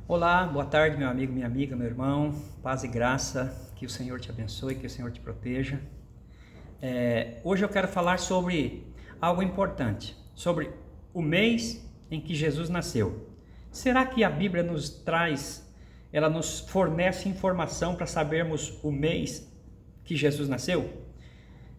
Olá, boa tarde, meu amigo, minha amiga, meu irmão. Paz e graça, que o Senhor te abençoe, que o Senhor te proteja. Hoje eu quero falar sobre algo importante, sobre o mês em que Jesus nasceu. Será que a Bíblia ela nos fornece informação para sabermos o mês que Jesus nasceu?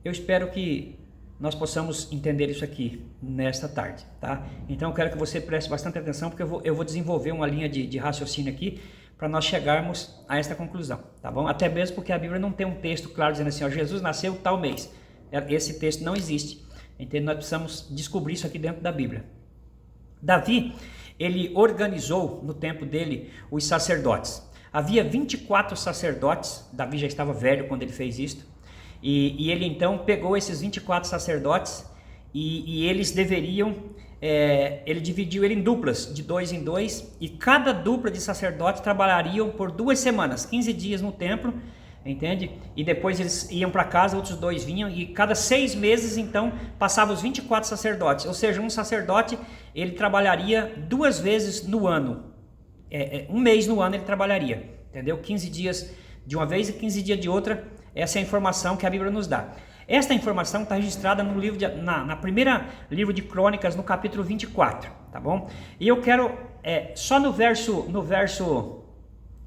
Eu espero que nós possamos entender isso aqui nesta tarde, tá? Então eu quero que você preste bastante atenção, porque eu vou desenvolver uma linha de raciocínio aqui para nós chegarmos a esta conclusão, tá bom? Até mesmo porque a Bíblia não tem um texto claro dizendo assim, ó, Jesus nasceu tal mês. Esse texto não existe, então nós precisamos descobrir isso aqui dentro da Bíblia. Davi, ele organizou no tempo dele os sacerdotes. Havia 24 sacerdotes, Davi já estava velho quando ele fez isto. E ele então pegou esses 24 sacerdotes e eles deveriam, ele dividiu ele em duplas, de 2 em 2, e cada dupla de sacerdotes trabalhariam por 2 semanas, 15 dias no templo, entende? E depois eles iam para casa, outros 2 vinham, e cada 6 meses então passavam os 24 sacerdotes, ou seja, um sacerdote ele trabalharia 2 vezes no ano, um mês no ano ele trabalharia, entendeu? 15 dias de uma vez e 15 dias de outra. Essa é a informação que a Bíblia nos dá. Esta informação está registrada no livro na primeira livro de Crônicas, no capítulo 24, tá bom? E eu quero, só no verso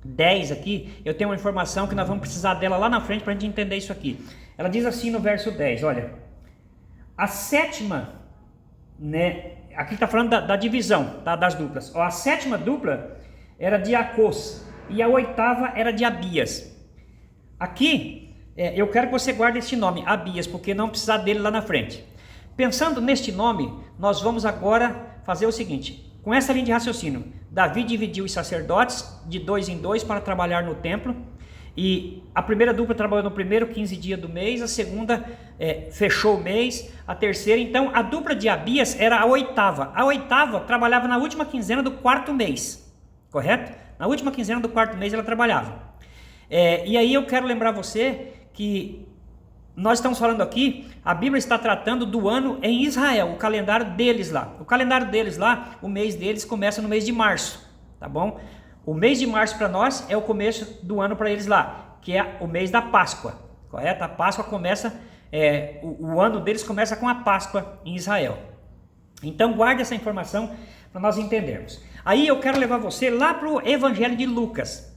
10 aqui, eu tenho uma informação que nós vamos precisar dela lá na frente para a gente entender isso aqui. Ela diz assim no verso 10, olha, a sétima, né, aqui está falando da divisão, tá, das duplas. A sétima dupla era de Acós e a oitava era de Abias. Aqui, eu quero que você guarde este nome, Abias, porque não precisar dele lá na frente. Pensando neste nome, nós vamos agora fazer o seguinte, com essa linha de raciocínio, Davi dividiu os sacerdotes de 2 em 2 para trabalhar no templo, e a primeira dupla trabalhou no primeiro 15 dias do mês, a segunda fechou o mês, a terceira, então a dupla de Abias era a oitava trabalhava na última quinzena do 4º mês, correto? Na última quinzena do 4º mês ela trabalhava. E aí eu quero lembrar você que nós estamos falando aqui, a Bíblia está tratando do ano em Israel, o calendário deles lá. O calendário deles lá, o mês deles começa no mês de março, tá bom? O mês de março para nós é o começo do ano para eles lá, que é o mês da Páscoa, correto? A Páscoa começa, o ano deles começa com a Páscoa em Israel. Então guarde essa informação para nós entendermos. Aí eu quero levar você lá para o Evangelho de Lucas.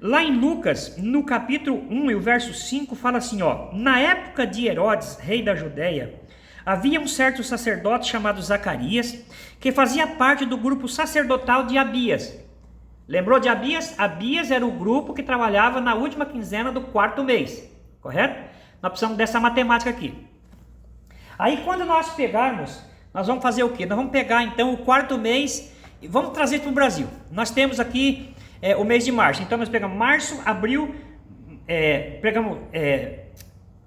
Lá em Lucas, no capítulo 1 e o verso 5, fala assim, ó, na época de Herodes, rei da Judéia, havia um certo sacerdote chamado Zacarias, que fazia parte do grupo sacerdotal de Abias. Lembrou de Abias? Abias era o grupo que trabalhava na última quinzena do 4º mês, correto? Nós precisamos dessa matemática aqui. Aí quando nós pegarmos, nós vamos fazer o quê? Nós vamos pegar então o 4º mês e vamos trazer para o Brasil. Nós temos aqui o mês de março, então nós pegamos março, abril,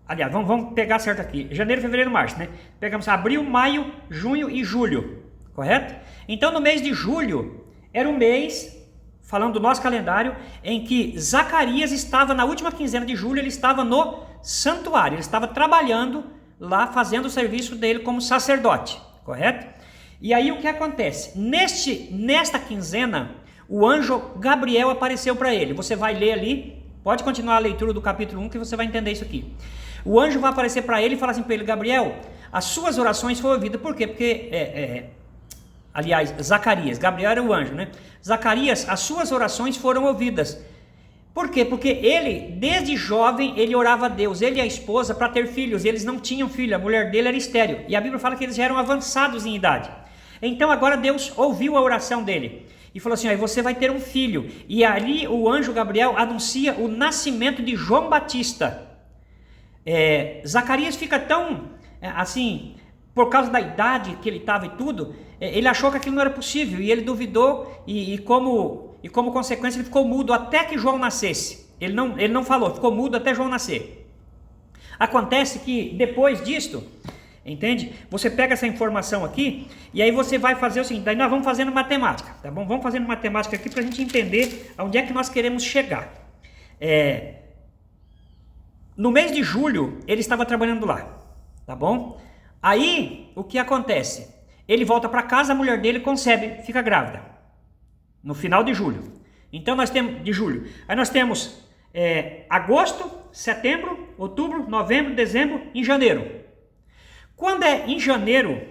aliás, vamos pegar certo aqui, janeiro, fevereiro, março, né? Pegamos abril, maio, junho e julho, correto? Então no mês de julho, era um mês, falando do nosso calendário, em que Zacarias estava na última quinzena de julho, ele estava no santuário, ele estava trabalhando lá, fazendo o serviço dele como sacerdote, correto? E aí o que acontece? Nesta quinzena, o anjo Gabriel apareceu para ele. Você vai ler ali, pode continuar a leitura do capítulo 1 que você vai entender isso aqui. O anjo vai aparecer para ele e falar assim para ele, Gabriel, as suas orações foram ouvidas. Por quê? Porque, aliás, Zacarias, Gabriel era o anjo, né? Zacarias, as suas orações foram ouvidas. Por quê? Porque ele, desde jovem, ele orava a Deus, ele e a esposa, para ter filhos. Eles não tinham filho, a mulher dele era estéril. E a Bíblia fala que eles já eram avançados em idade. Então agora Deus ouviu a oração dele e falou assim, aí você vai ter um filho. E ali o anjo Gabriel anuncia o nascimento de João Batista. Zacarias fica tão, assim, por causa da idade que ele estava e tudo, ele achou que aquilo não era possível. E ele duvidou e como consequência ele ficou mudo até que João nascesse. Ele não falou, ficou mudo até João nascer. Acontece que depois disto, entende? Você pega essa informação aqui e aí você vai fazer o seguinte, daí nós vamos fazendo matemática, tá bom? Vamos fazendo matemática aqui para a gente entender aonde é que nós queremos chegar. No mês de julho, ele estava trabalhando lá, tá bom? Aí, o que acontece? Ele volta para casa, a mulher dele concebe, fica grávida. No final de julho. Então nós temos de julho. Aí nós temos agosto, setembro, outubro, novembro, dezembro e janeiro. Quando é em janeiro,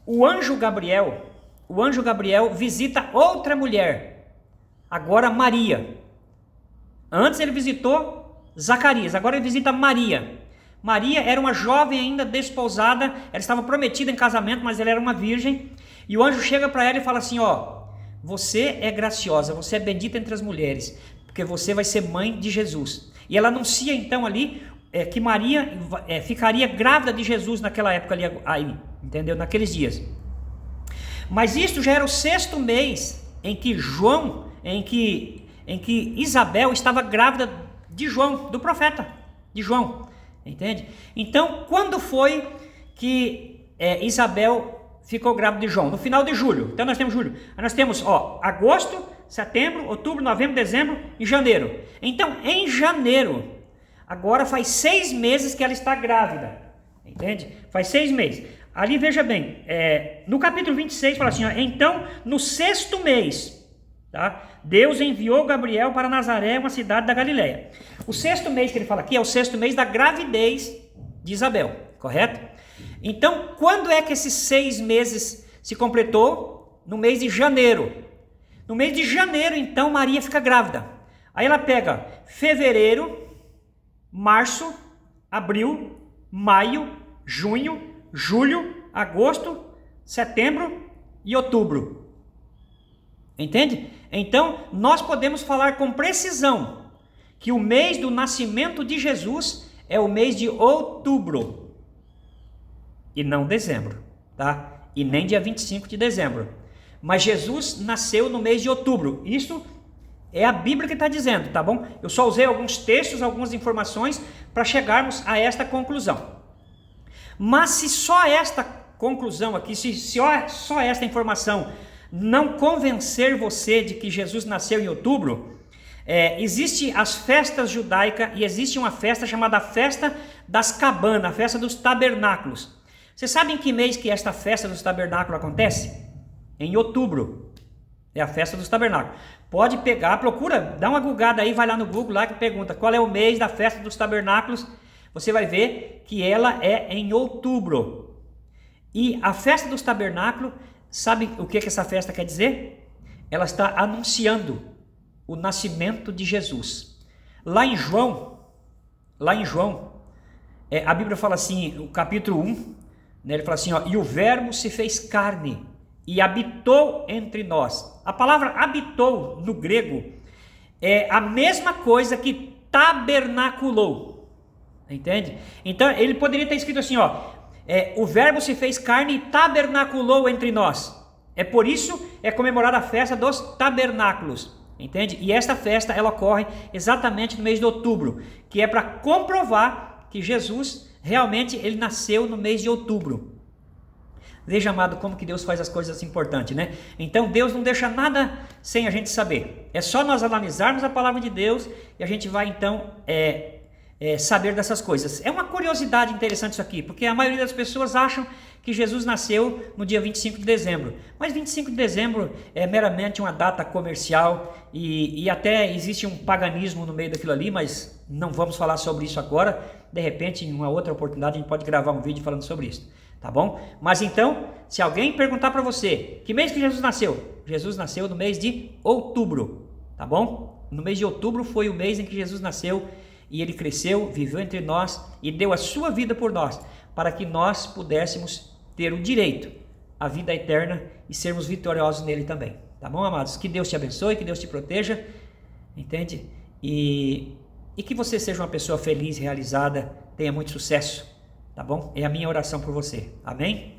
o anjo Gabriel visita outra mulher, agora Maria. Antes ele visitou Zacarias, agora ele visita Maria. Maria era uma jovem ainda desposada, ela estava prometida em casamento, mas ela era uma virgem. E o anjo chega para ela e fala assim, você é graciosa, você é bendita entre as mulheres, porque você vai ser mãe de Jesus. E ela anuncia então ali que Maria ficaria grávida de Jesus naquela época ali, entendeu? Naqueles dias. Mas isso já era o 6º mês em que Isabel estava grávida de João, do profeta de João, entende? Então, quando foi que Isabel ficou grávida de João? No final de julho. Então nós temos julho. Aí nós temos agosto, setembro, outubro, novembro, dezembro e janeiro. Então, em janeiro, agora faz 6 meses que ela está grávida, entende? Faz 6 meses. Ali, veja bem, no capítulo 26 fala assim, então no 6º mês, tá? Deus enviou Gabriel para Nazaré, uma cidade da Galileia. O 6º mês que ele fala aqui é o 6º mês da gravidez de Isabel, correto? Então, quando é que esses 6 meses se completou? No mês de janeiro. No mês de janeiro, então, Maria fica grávida. Aí ela pega fevereiro, março, abril, maio, junho, julho, agosto, setembro e outubro. Entende? Então, nós podemos falar com precisão que o mês do nascimento de Jesus é o mês de outubro e não dezembro, tá? E nem dia 25 de dezembro. Mas Jesus nasceu no mês de outubro. Isso é a Bíblia que está dizendo, tá bom? Eu só usei alguns textos, algumas informações para chegarmos a esta conclusão. Mas se só esta conclusão aqui, se só esta informação não convencer você de que Jesus nasceu em outubro, existe as festas judaicas e existe uma festa chamada Festa das Cabanas, a Festa dos Tabernáculos. Você sabe em que mês que esta Festa dos Tabernáculos acontece? Em outubro. É a Festa dos Tabernáculos. Pode pegar, procura, dá uma googada aí, vai lá no Google lá que pergunta qual é o mês da Festa dos Tabernáculos. Você vai ver que ela é em outubro. E a Festa dos Tabernáculos, sabe o que essa festa quer dizer? Ela está anunciando o nascimento de Jesus. Lá em João, a Bíblia fala assim, o capítulo 1, né, ele fala assim, e o verbo se fez carne e habitou entre nós. A palavra habitou no grego é a mesma coisa que tabernaculou, entende? Então ele poderia ter escrito assim, o verbo se fez carne e tabernaculou entre nós. É por isso comemorada a festa dos tabernáculos, entende? E esta festa ela ocorre exatamente no mês de outubro, que é para comprovar que Jesus realmente ele nasceu no mês de outubro. Veja, amado, como que Deus faz as coisas importantes, né? Então Deus não deixa nada sem a gente saber. É só nós analisarmos a palavra de Deus e a gente vai então saber dessas coisas. É uma curiosidade interessante isso aqui, porque a maioria das pessoas acham que Jesus nasceu no dia 25 de dezembro. Mas 25 de dezembro é meramente uma data comercial e até existe um paganismo no meio daquilo ali, mas não vamos falar sobre isso agora. De repente, em uma outra oportunidade, a gente pode gravar um vídeo falando sobre isso. Tá bom? Mas então, se alguém perguntar para você, que mês que Jesus nasceu? Jesus nasceu no mês de outubro, tá bom? No mês de outubro foi o mês em que Jesus nasceu e ele cresceu, viveu entre nós e deu a sua vida por nós, para que nós pudéssemos ter o direito à vida eterna e sermos vitoriosos nele também. Tá bom, amados? Que Deus te abençoe, que Deus te proteja, entende? E que você seja uma pessoa feliz, realizada, tenha muito sucesso. Tá bom? É a minha oração por você. Amém?